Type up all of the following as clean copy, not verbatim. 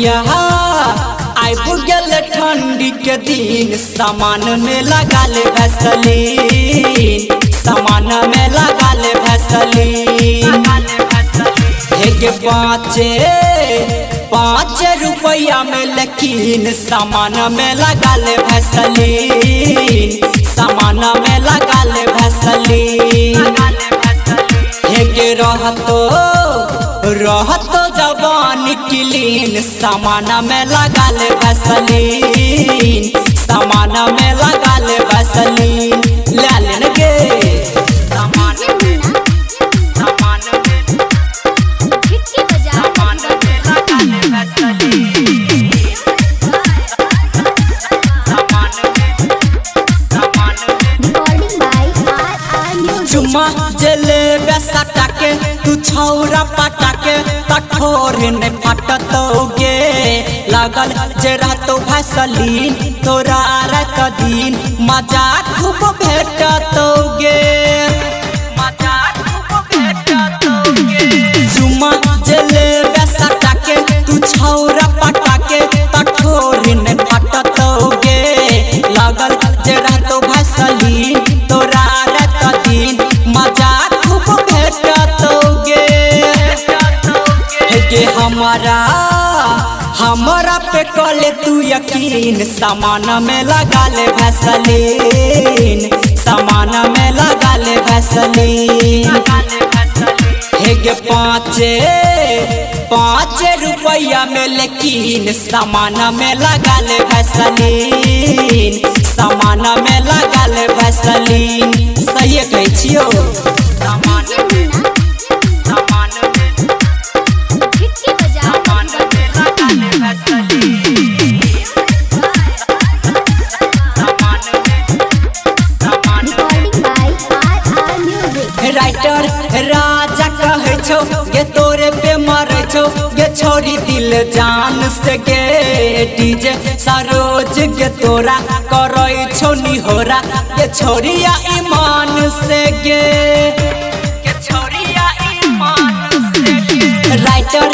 भैया आइब गेल ठंडी के दिन सामान में लगा ले वैसलीन सामान में लगा ले वैसलीन एक पाँच रुपया में लेकिन सामान में लगा ले वैसलीन सामान में लगा ले वैसलीन एक रहतो जवान क्लीन सामान में लगा ले वैसलीन सामान में लगा ले वैसलीन ले लेने के जले बेसटा के तू छौरा पटा के तठोर ने फटतोगे लगल जे रहतो वैसलीन तोरा रात दिन मजा खूब भेटतोगे चुमा जले बेसटा के तू छौरा पटा के तठोर ने फटतोगे लगल जे रहतो वैसलीन तोरा रात दिन मजा खूब भेटतोगे के हमारा पे कले तू यकीन सामान में लगा ले वैसलीन सामान में लगा ले वैसलीन एक पाँच रुपया में लेकिन सामान में लगा ले वैसलीन सामान में लगा ले वैसलीन सही कहै छियो राइटर राजा कहे छो गे तोरे पे मरे छो गे छोड़ी दिल जान से गे डीजे सरोज गे तोरा करे छो निहोरा गे छोड़िया ईमान से गे राइटर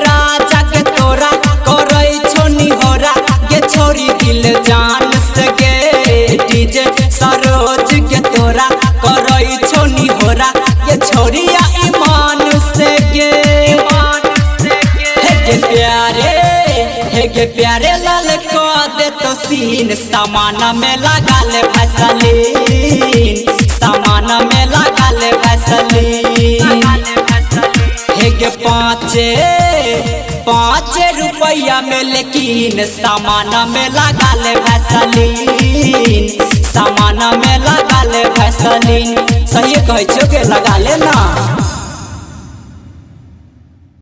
राजा के तोरा करे छो निहोरा गे छोड़ी दिल जान से गे डीजे सरोज गे तोरा करे छो निहोरा ये छोड़िया ईमान से गे हे प्यारे लाल को दे तो सीन सामान में लगा ले वैसलीन सामान में लगा ले वैसलीन हे पाँच रुपया में लेकिन सामान में लगा ले वैसलीन सामान में लगा ले वैसलीन सही कहै छो के लगा ले ना।